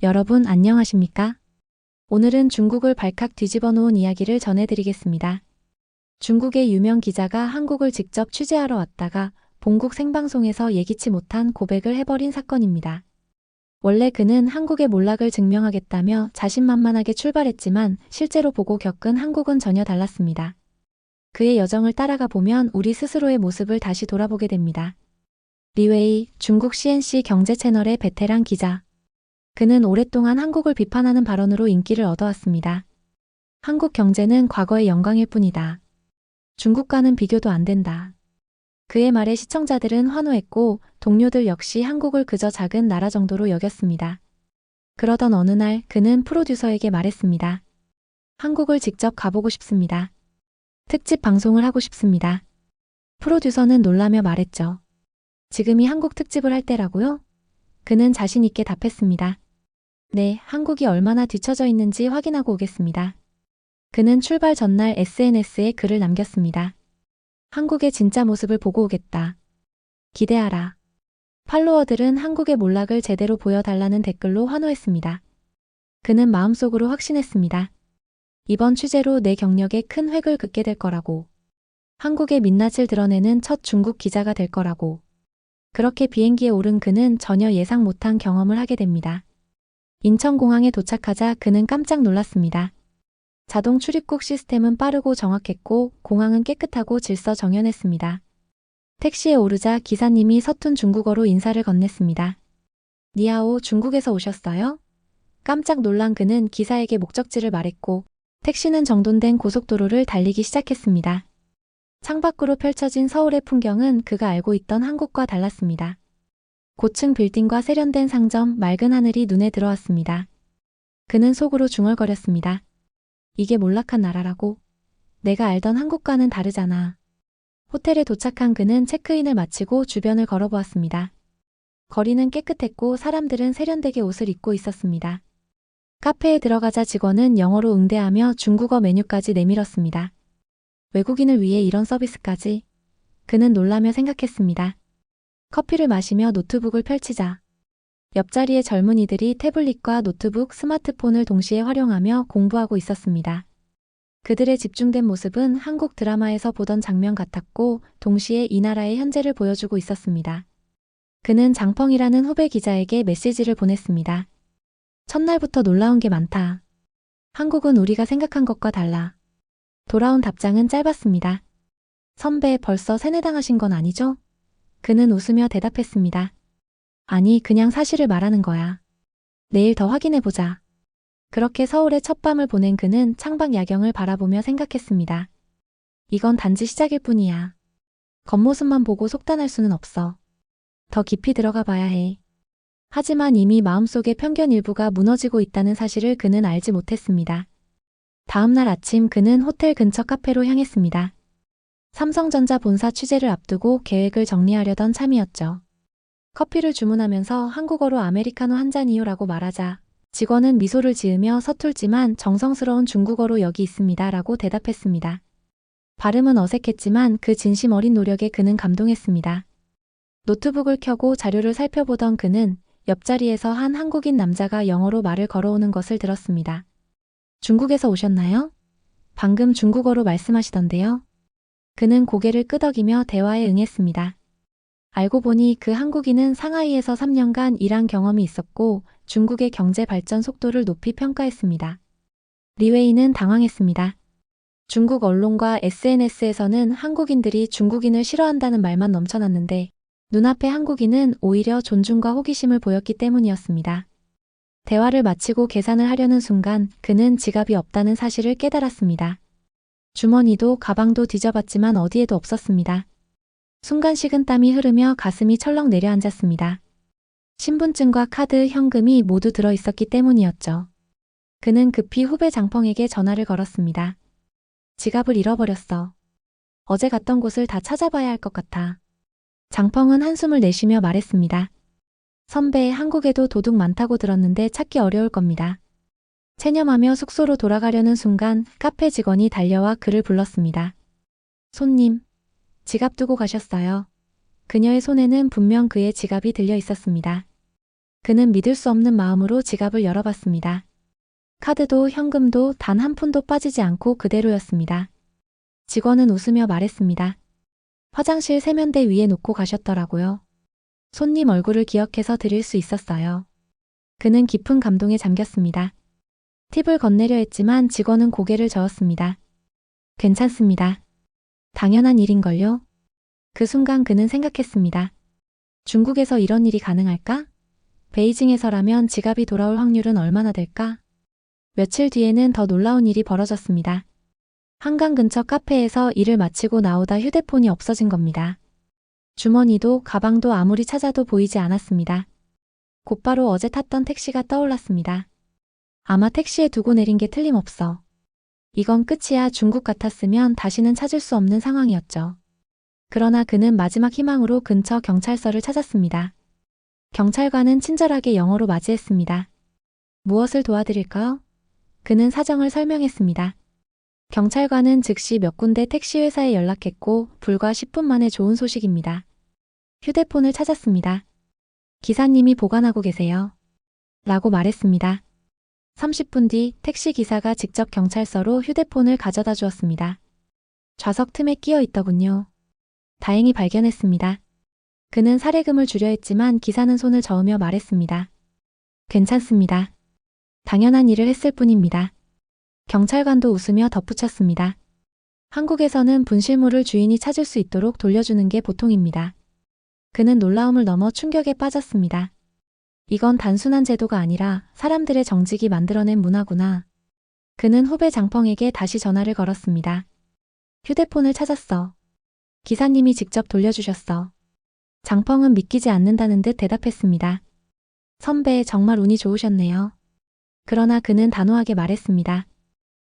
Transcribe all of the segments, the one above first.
여러분 안녕하십니까? 오늘은 중국을 발칵 뒤집어 놓은 이야기를 전해드리겠습니다. 중국의 유명 기자가 한국을 직접 취재하러 왔다가 본국 생방송에서 예기치 못한 고백을 해버린 사건입니다. 원래 그는 한국의 몰락을 증명하겠다며 자신만만하게 출발했지만 실제로 보고 겪은 한국은 전혀 달랐습니다. 그의 여정을 따라가 보면 우리 스스로의 모습을 다시 돌아보게 됩니다. 리웨이, 중국 CNC 경제 채널의 베테랑 기자. 그는 오랫동안 한국을 비판하는 발언으로 인기를 얻어왔습니다. 한국 경제는 과거의 영광일 뿐이다. 중국과는 비교도 안 된다. 그의 말에 시청자들은 환호했고 동료들 역시 한국을 그저 작은 나라 정도로 여겼습니다. 그러던 어느 날 그는 프로듀서에게 말했습니다. 한국을 직접 가보고 싶습니다. 특집 방송을 하고 싶습니다. 프로듀서는 놀라며 말했죠. 지금이 한국 특집을 할 때라고요? 그는 자신 있게 답했습니다. 네, 한국이 얼마나 뒤처져 있는지 확인하고 오겠습니다. 그는 출발 전날 SNS에 글을 남겼습니다. 한국의 진짜 모습을 보고 오겠다. 기대하라. 팔로워들은 한국의 몰락을 제대로 보여달라는 댓글로 환호했습니다. 그는 마음속으로 확신했습니다. 이번 취재로 내 경력에 큰 획을 긋게 될 거라고. 한국의 민낯을 드러내는 첫 중국 기자가 될 거라고. 그렇게 비행기에 오른 그는 전혀 예상 못한 경험을 하게 됩니다. 인천공항에 도착하자 그는 깜짝 놀랐습니다. 자동 출입국 시스템은 빠르고 정확했고 공항은 깨끗하고 질서정연했습니다. 택시에 오르자 기사님이 서툰 중국어로 인사를 건넸습니다. 니하오, 중국에서 오셨어요? 깜짝 놀란 그는 기사에게 목적지를 말했고 택시는 정돈된 고속도로를 달리기 시작했습니다. 창밖으로 펼쳐진 서울의 풍경은 그가 알고 있던 한국과 달랐습니다. 고층 빌딩과 세련된 상점, 맑은 하늘이 눈에 들어왔습니다. 그는 속으로 중얼거렸습니다. 이게 몰락한 나라라고? 내가 알던 한국과는 다르잖아. 호텔에 도착한 그는 체크인을 마치고 주변을 걸어보았습니다. 거리는 깨끗했고 사람들은 세련되게 옷을 입고 있었습니다. 카페에 들어가자 직원은 영어로 응대하며 중국어 메뉴까지 내밀었습니다. 외국인을 위해 이런 서비스까지? 그는 놀라며 생각했습니다. 커피를 마시며 노트북을 펼치자. 옆자리의 젊은이들이 태블릿과 노트북, 스마트폰을 동시에 활용하며 공부하고 있었습니다. 그들의 집중된 모습은 한국 드라마에서 보던 장면 같았고 동시에 이 나라의 현재를 보여주고 있었습니다. 그는 장펑이라는 후배 기자에게 메시지를 보냈습니다. 첫날부터 놀라운 게 많다. 한국은 우리가 생각한 것과 달라. 돌아온 답장은 짧았습니다. 선배, 벌써 세뇌당하신 건 아니죠? 그는 웃으며 대답했습니다. 아니, 그냥 사실을 말하는 거야. 내일 더 확인해보자. 그렇게 서울의 첫밤을 보낸 그는 창밖 야경을 바라보며 생각했습니다. 이건 단지 시작일 뿐이야. 겉모습만 보고 속단할 수는 없어. 더 깊이 들어가 봐야 해. 하지만 이미 마음속의 편견 일부가 무너지고 있다는 사실을 그는 알지 못했습니다. 다음날 아침 그는 호텔 근처 카페로 향했습니다. 삼성전자 본사 취재를 앞두고 계획을 정리하려던 참이었죠. 커피를 주문하면서 한국어로 아메리카노 한 잔이요라고 말하자 직원은 미소를 지으며 서툴지만 정성스러운 중국어로 여기 있습니다 라고 대답했습니다. 발음은 어색했지만 그 진심 어린 노력에 그는 감동했습니다. 노트북을 켜고 자료를 살펴보던 그는 옆자리에서 한 한국인 남자가 영어로 말을 걸어오는 것을 들었습니다. 중국에서 오셨나요? 방금 중국어로 말씀하시던데요. 그는 고개를 끄덕이며 대화에 응했습니다. 알고 보니 그 한국인은 상하이에서 3년간 일한 경험이 있었고 중국의 경제 발전 속도를 높이 평가했습니다. 리웨이는 당황했습니다. 중국 언론과 SNS에서는 한국인들이 중국인을 싫어한다는 말만 넘쳐났는데 눈앞의 한국인은 오히려 존중과 호기심을 보였기 때문이었습니다. 대화를 마치고 계산을 하려는 순간 그는 지갑이 없다는 사실을 깨달았습니다. 주머니도 가방도 뒤져봤지만 어디에도 없었습니다. 순간 식은땀이 흐르며 가슴이 철렁 내려앉았습니다. 신분증과 카드, 현금이 모두 들어있었기 때문이었죠. 그는 급히 후배 장펑에게 전화를 걸었습니다. 지갑을 잃어버렸어. 어제 갔던 곳을 다 찾아봐야 할 것 같아. 장펑은 한숨을 내쉬며 말했습니다. 선배, 한국에도 도둑 많다고 들었는데 찾기 어려울 겁니다. 체념하며 숙소로 돌아가려는 순간 카페 직원이 달려와 그를 불렀습니다. 손님, 지갑 두고 가셨어요. 그녀의 손에는 분명 그의 지갑이 들려 있었습니다. 그는 믿을 수 없는 마음으로 지갑을 열어봤습니다. 카드도 현금도 단 한 푼도 빠지지 않고 그대로였습니다. 직원은 웃으며 말했습니다. 화장실 세면대 위에 놓고 가셨더라고요. 손님 얼굴을 기억해서 드릴 수 있었어요. 그는 깊은 감동에 잠겼습니다. 팁을 건네려 했지만 직원은 고개를 저었습니다. 괜찮습니다. 당연한 일인걸요? 그 순간 그는 생각했습니다. 중국에서 이런 일이 가능할까? 베이징에서라면 지갑이 돌아올 확률은 얼마나 될까? 며칠 뒤에는 더 놀라운 일이 벌어졌습니다. 한강 근처 카페에서 일을 마치고 나오다 휴대폰이 없어진 겁니다. 주머니도 가방도 아무리 찾아도 보이지 않았습니다. 곧바로 어제 탔던 택시가 떠올랐습니다. 아마 택시에 두고 내린 게 틀림없어. 이건 끝이야. 중국 같았으면 다시는 찾을 수 없는 상황이었죠. 그러나 그는 마지막 희망으로 근처 경찰서를 찾았습니다. 경찰관은 친절하게 영어로 맞이했습니다. 무엇을 도와드릴까요? 그는 사정을 설명했습니다. 경찰관은 즉시 몇 군데 택시 회사에 연락했고 불과 10분 만에 좋은 소식입니다. 휴대폰을 찾았습니다. 기사님이 보관하고 계세요. 라고 말했습니다. 30분 뒤 택시 기사가 직접 경찰서로 휴대폰을 가져다 주었습니다. 좌석 틈에 끼어 있더군요. 다행히 발견했습니다. 그는 사례금을 주려 했지만 기사는 손을 저으며 말했습니다. 괜찮습니다. 당연한 일을 했을 뿐입니다. 경찰관도 웃으며 덧붙였습니다. 한국에서는 분실물을 주인이 찾을 수 있도록 돌려주는 게 보통입니다. 그는 놀라움을 넘어 충격에 빠졌습니다. 이건 단순한 제도가 아니라 사람들의 정직이 만들어낸 문화구나. 그는 후배 장펑에게 다시 전화를 걸었습니다. 휴대폰을 찾았어. 기사님이 직접 돌려주셨어. 장펑은 믿기지 않는다는 듯 대답했습니다. 선배, 정말 운이 좋으셨네요. 그러나 그는 단호하게 말했습니다.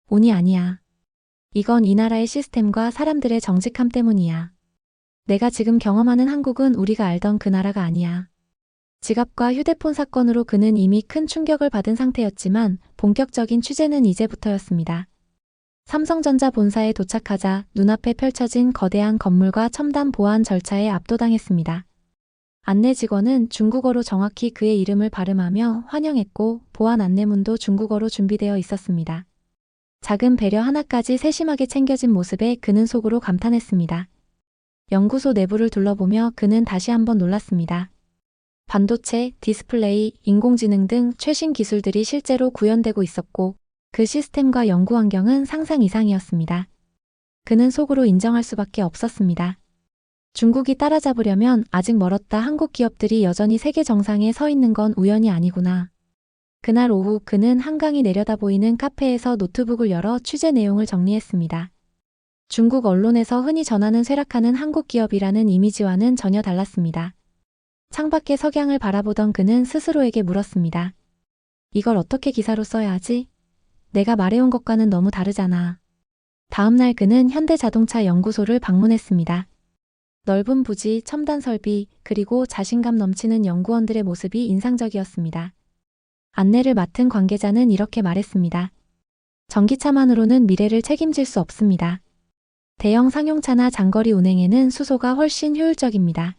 운이 아니야. 이건 이 나라의 시스템과 사람들의 정직함 때문이야. 내가 지금 경험하는 한국은 우리가 알던 그 나라가 아니야. 지갑과 휴대폰 사건으로 그는 이미 큰 충격을 받은 상태였지만 본격적인 취재는 이제부터였습니다. 삼성전자 본사에 도착하자 눈앞에 펼쳐진 거대한 건물과 첨단 보안 절차에 압도당했습니다. 안내 직원은 중국어로 정확히 그의 이름을 발음하며 환영했고 보안 안내문도 중국어로 준비되어 있었습니다. 작은 배려 하나까지 세심하게 챙겨진 모습에 그는 속으로 감탄했습니다. 연구소 내부를 둘러보며 그는 다시 한번 놀랐습니다. 반도체, 디스플레이, 인공지능 등 최신 기술들이 실제로 구현되고 있었고 그 시스템과 연구 환경은 상상 이상이었습니다. 그는 속으로 인정할 수밖에 없었습니다. 중국이 따라잡으려면 아직 멀었다. 한국 기업들이 여전히 세계 정상에 서 있는 건 우연이 아니구나. 그날 오후 그는 한강이 내려다 보이는 카페에서 노트북을 열어 취재 내용을 정리했습니다. 중국 언론에서 흔히 전하는 쇠락하는 한국 기업이라는 이미지와는 전혀 달랐습니다. 창밖의 석양을 바라보던 그는 스스로에게 물었습니다. 이걸 어떻게 기사로 써야 하지? 내가 말해온 것과는 너무 다르잖아. 다음 날 그는 현대자동차 연구소를 방문했습니다. 넓은 부지, 첨단 설비, 그리고 자신감 넘치는 연구원들의 모습이 인상적이었습니다. 안내를 맡은 관계자는 이렇게 말했습니다. 전기차만으로는 미래를 책임질 수 없습니다. 대형 상용차나 장거리 운행에는 수소가 훨씬 효율적입니다.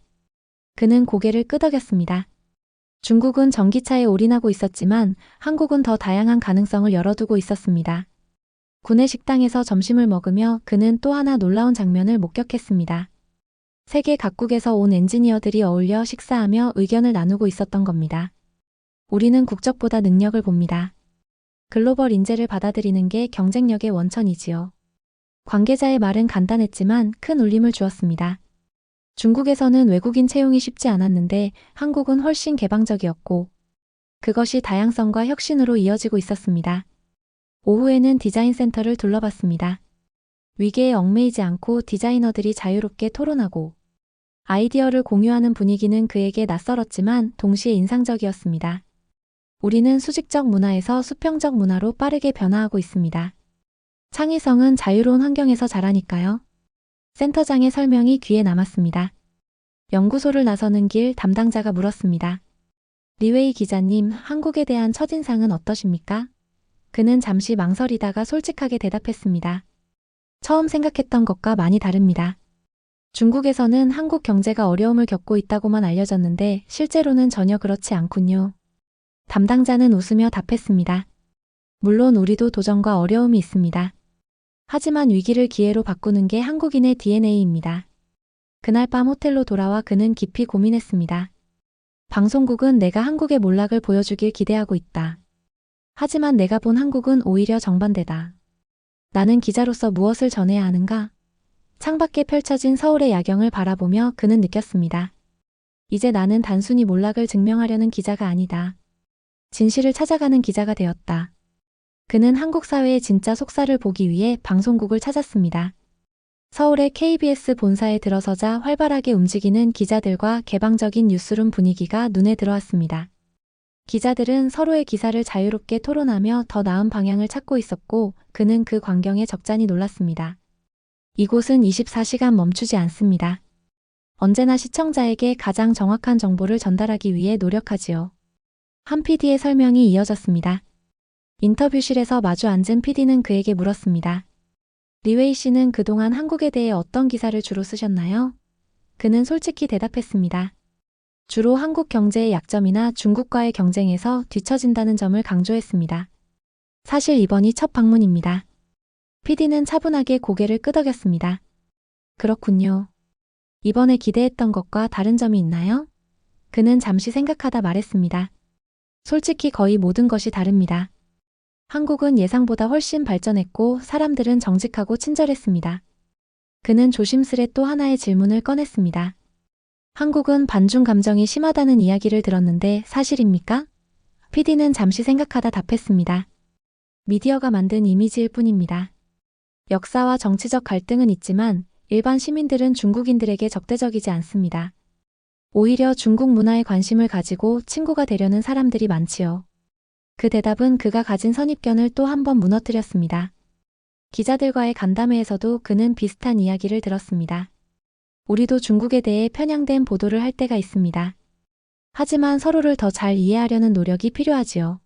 그는 고개를 끄덕였습니다. 중국은 전기차에 올인하고 있었지만 한국은 더 다양한 가능성을 열어두고 있었습니다. 구내 식당에서 점심을 먹으며 그는 또 하나 놀라운 장면을 목격했습니다. 세계 각국에서 온 엔지니어들이 어울려 식사하며 의견을 나누고 있었던 겁니다. 우리는 국적보다 능력을 봅니다. 글로벌 인재를 받아들이는 게 경쟁력의 원천이지요. 관계자의 말은 간단했지만 큰 울림을 주었습니다. 중국에서는 외국인 채용이 쉽지 않았는데 한국은 훨씬 개방적이었고 그것이 다양성과 혁신으로 이어지고 있었습니다. 오후에는 디자인 센터를 둘러봤습니다. 위계에 얽매이지 않고 디자이너들이 자유롭게 토론하고 아이디어를 공유하는 분위기는 그에게 낯설었지만 동시에 인상적이었습니다. 우리는 수직적 문화에서 수평적 문화로 빠르게 변화하고 있습니다. 창의성은 자유로운 환경에서 자라니까요. 센터장의 설명이 귀에 남았습니다. 연구소를 나서는 길 담당자가 물었습니다. 리웨이 기자님, 한국에 대한 첫인상은 어떠십니까? 그는 잠시 망설이다가 솔직하게 대답했습니다. 처음 생각했던 것과 많이 다릅니다. 중국에서는 한국 경제가 어려움을 겪고 있다고만 알려졌는데 실제로는 전혀 그렇지 않군요. 담당자는 웃으며 답했습니다. 물론 우리도 도전과 어려움이 있습니다. 하지만 위기를 기회로 바꾸는 게 한국인의 DNA입니다. 그날 밤 호텔로 돌아와 그는 깊이 고민했습니다. 방송국은 내가 한국의 몰락을 보여주길 기대하고 있다. 하지만 내가 본 한국은 오히려 정반대다. 나는 기자로서 무엇을 전해야 하는가? 창밖에 펼쳐진 서울의 야경을 바라보며 그는 느꼈습니다. 이제 나는 단순히 몰락을 증명하려는 기자가 아니다. 진실을 찾아가는 기자가 되었다. 그는 한국 사회의 진짜 속살을 보기 위해 방송국을 찾았습니다. 서울의 KBS 본사에 들어서자 활발하게 움직이는 기자들과 개방적인 뉴스룸 분위기가 눈에 들어왔습니다. 기자들은 서로의 기사를 자유롭게 토론하며 더 나은 방향을 찾고 있었고 그는 그 광경에 적잖이 놀랐습니다. 이곳은 24시간 멈추지 않습니다. 언제나 시청자에게 가장 정확한 정보를 전달하기 위해 노력하지요. 한 PD의 설명이 이어졌습니다. 인터뷰실에서 마주 앉은 PD는 그에게 물었습니다. 리웨이 씨는 그동안 한국에 대해 어떤 기사를 주로 쓰셨나요? 그는 솔직히 대답했습니다. 주로 한국 경제의 약점이나 중국과의 경쟁에서 뒤처진다는 점을 강조했습니다. 사실 이번이 첫 방문입니다. PD는 차분하게 고개를 끄덕였습니다. 그렇군요. 이번에 기대했던 것과 다른 점이 있나요? 그는 잠시 생각하다 말했습니다. 솔직히 거의 모든 것이 다릅니다. 한국은 예상보다 훨씬 발전했고 사람들은 정직하고 친절했습니다. 그는 조심스레 또 하나의 질문을 꺼냈습니다. 한국은 반중 감정이 심하다는 이야기를 들었는데 사실입니까? PD는 잠시 생각하다 답했습니다. 미디어가 만든 이미지일 뿐입니다. 역사와 정치적 갈등은 있지만 일반 시민들은 중국인들에게 적대적이지 않습니다. 오히려 중국 문화에 관심을 가지고 친구가 되려는 사람들이 많지요. 그 대답은 그가 가진 선입견을 또 한 번 무너뜨렸습니다. 기자들과의 간담회에서도 그는 비슷한 이야기를 들었습니다. 우리도 중국에 대해 편향된 보도를 할 때가 있습니다. 하지만 서로를 더 잘 이해하려는 노력이 필요하지요.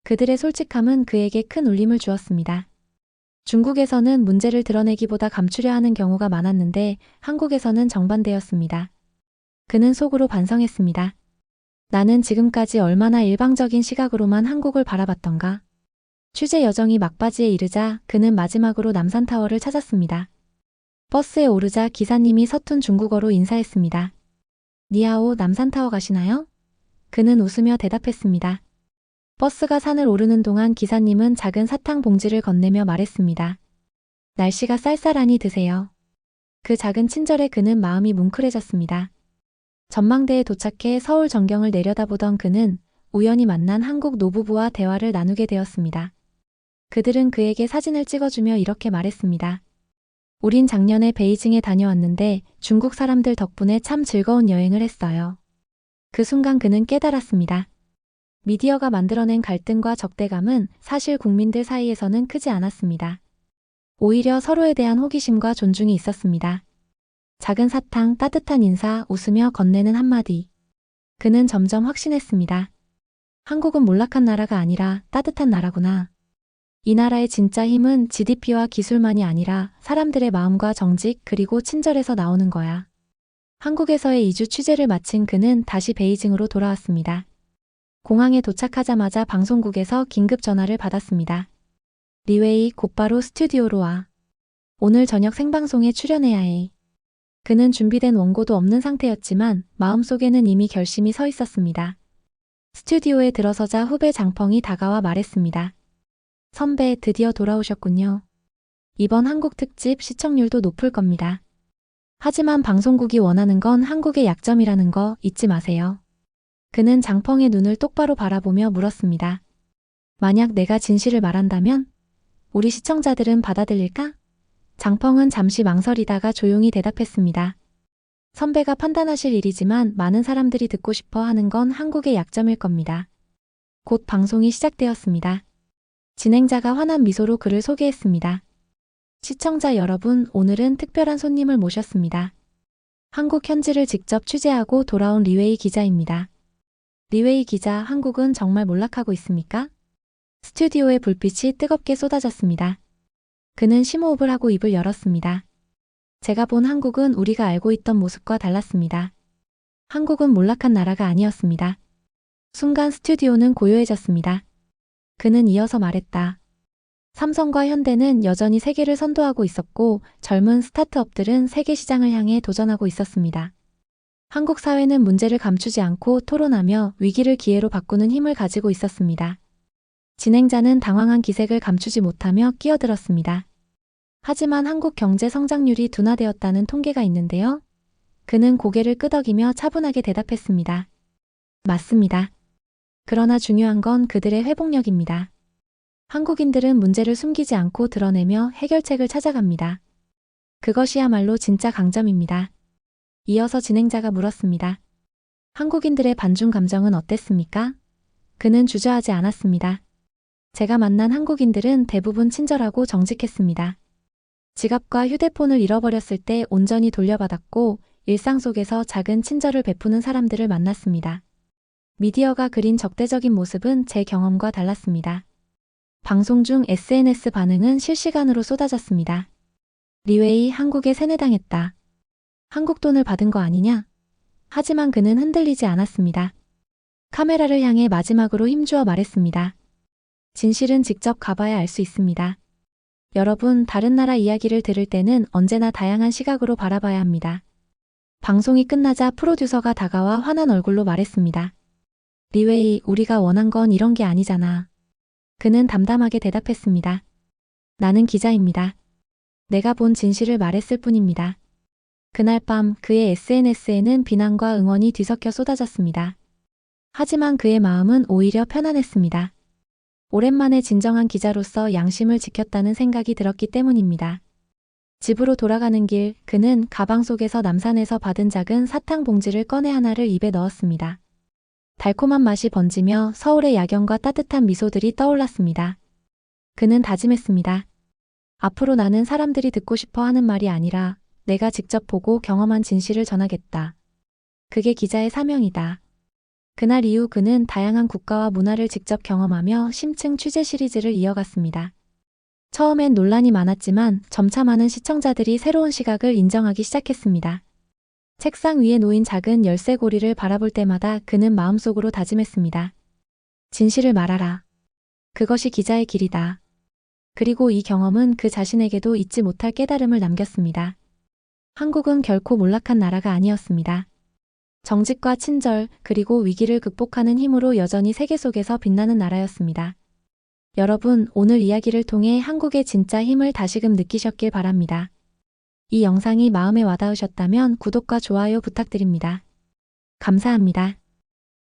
그들의 솔직함은 그에게 큰 울림을 주었습니다. 중국에서는 문제를 드러내기보다 감추려 하는 경우가 많았는데 한국에서는 정반대였습니다. 그는 속으로 반성했습니다. 나는 지금까지 얼마나 일방적인 시각으로만 한국을 바라봤던가. 취재 여정이 막바지에 이르자 그는 마지막으로 남산타워를 찾았습니다. 버스에 오르자 기사님이 서툰 중국어로 인사했습니다. 니하오, 남산타워 가시나요? 그는 웃으며 대답했습니다. 버스가 산을 오르는 동안 기사님은 작은 사탕 봉지를 건네며 말했습니다. 날씨가 쌀쌀하니 드세요. 그 작은 친절에 그는 마음이 뭉클해졌습니다. 전망대에 도착해 서울 전경을 내려다보던 그는 우연히 만난 한국 노부부와 대화를 나누게 되었습니다. 그들은 그에게 사진을 찍어주며 이렇게 말했습니다. 우린 작년에 베이징에 다녀왔는데 중국 사람들 덕분에 참 즐거운 여행을 했어요. 그 순간 그는 깨달았습니다. 미디어가 만들어낸 갈등과 적대감은 사실 국민들 사이에서는 크지 않았습니다. 오히려 서로에 대한 호기심과 존중이 있었습니다. 작은 사탕, 따뜻한 인사, 웃으며 건네는 한마디. 그는 점점 확신했습니다. 한국은 몰락한 나라가 아니라 따뜻한 나라구나. 이 나라의 진짜 힘은 GDP와 기술만이 아니라 사람들의 마음과 정직 그리고 친절에서 나오는 거야. 한국에서의 2주 취재를 마친 그는 다시 베이징으로 돌아왔습니다. 공항에 도착하자마자 방송국에서 긴급 전화를 받았습니다. 리웨이, 곧바로 스튜디오로 와. 오늘 저녁 생방송에 출연해야 해. 그는 준비된 원고도 없는 상태였지만 마음속에는 이미 결심이 서 있었습니다. 스튜디오에 들어서자 후배 장펑이 다가와 말했습니다. 선배, 드디어 돌아오셨군요. 이번 한국 특집 시청률도 높을 겁니다. 하지만 방송국이 원하는 건 한국의 약점이라는 거 잊지 마세요. 그는 장펑의 눈을 똑바로 바라보며 물었습니다. 만약 내가 진실을 말한다면? 우리 시청자들은 받아들일까? 장펑은 잠시 망설이다가 조용히 대답했습니다. 선배가 판단하실 일이지만 많은 사람들이 듣고 싶어 하는 건 한국의 약점일 겁니다. 곧 방송이 시작되었습니다. 진행자가 환한 미소로 그를 소개했습니다. 시청자 여러분, 오늘은 특별한 손님을 모셨습니다. 한국 현지를 직접 취재하고 돌아온 리웨이 기자입니다. 리웨이 기자, 한국은 정말 몰락하고 있습니까? 스튜디오의 불빛이 뜨겁게 쏟아졌습니다. 그는 심호흡을 하고 입을 열었습니다. 제가 본 한국은 우리가 알고 있던 모습과 달랐습니다. 한국은 몰락한 나라가 아니었습니다. 순간 스튜디오는 고요해졌습니다. 그는 이어서 말했다. 삼성과 현대는 여전히 세계를 선도하고 있었고 젊은 스타트업들은 세계 시장을 향해 도전하고 있었습니다. 한국 사회는 문제를 감추지 않고 토론하며 위기를 기회로 바꾸는 힘을 가지고 있었습니다. 진행자는 당황한 기색을 감추지 못하며 끼어들었습니다. 하지만 한국 경제 성장률이 둔화되었다는 통계가 있는데요. 그는 고개를 끄덕이며 차분하게 대답했습니다. 맞습니다. 그러나 중요한 건 그들의 회복력입니다. 한국인들은 문제를 숨기지 않고 드러내며 해결책을 찾아갑니다. 그것이야말로 진짜 강점입니다. 이어서 진행자가 물었습니다. 한국인들의 반중 감정은 어땠습니까? 그는 주저하지 않았습니다. 제가 만난 한국인들은 대부분 친절하고 정직했습니다. 지갑과 휴대폰을 잃어버렸을 때 온전히 돌려받았고 일상 속에서 작은 친절을 베푸는 사람들을 만났습니다. 미디어가 그린 적대적인 모습은 제 경험과 달랐습니다. 방송 중 SNS 반응은 실시간으로 쏟아졌습니다. 리웨이 한국에 세뇌당했다. 한국 돈을 받은 거 아니냐? 하지만 그는 흔들리지 않았습니다. 카메라를 향해 마지막으로 힘주어 말했습니다. 진실은 직접 가봐야 알 수 있습니다. 여러분, 다른 나라 이야기를 들을 때는 언제나 다양한 시각으로 바라봐야 합니다. 방송이 끝나자 프로듀서가 다가와 화난 얼굴로 말했습니다. 리웨이, 우리가 원한 건 이런 게 아니잖아. 그는 담담하게 대답했습니다. 나는 기자입니다. 내가 본 진실을 말했을 뿐입니다. 그날 밤 그의 SNS에는 비난과 응원이 뒤섞여 쏟아졌습니다. 하지만 그의 마음은 오히려 편안했습니다. 오랜만에 진정한 기자로서 양심을 지켰다는 생각이 들었기 때문입니다. 집으로 돌아가는 길, 그는 가방 속에서 남산에서 받은 작은 사탕 봉지를 꺼내 하나를 입에 넣었습니다. 달콤한 맛이 번지며 서울의 야경과 따뜻한 미소들이 떠올랐습니다. 그는 다짐했습니다. 앞으로 나는 사람들이 듣고 싶어 하는 말이 아니라 내가 직접 보고 경험한 진실을 전하겠다. 그게 기자의 사명이다. 그날 이후 그는 다양한 국가와 문화를 직접 경험하며 심층 취재 시리즈를 이어갔습니다. 처음엔 논란이 많았지만 점차 많은 시청자들이 새로운 시각을 인정하기 시작했습니다. 책상 위에 놓인 작은 열쇠고리를 바라볼 때마다 그는 마음속으로 다짐했습니다. 진실을 말하라. 그것이 기자의 길이다. 그리고 이 경험은 그 자신에게도 잊지 못할 깨달음을 남겼습니다. 한국은 결코 몰락한 나라가 아니었습니다. 정직과 친절, 그리고 위기를 극복하는 힘으로 여전히 세계 속에서 빛나는 나라였습니다. 여러분, 오늘 이야기를 통해 한국의 진짜 힘을 다시금 느끼셨길 바랍니다. 이 영상이 마음에 와닿으셨다면 구독과 좋아요 부탁드립니다. 감사합니다.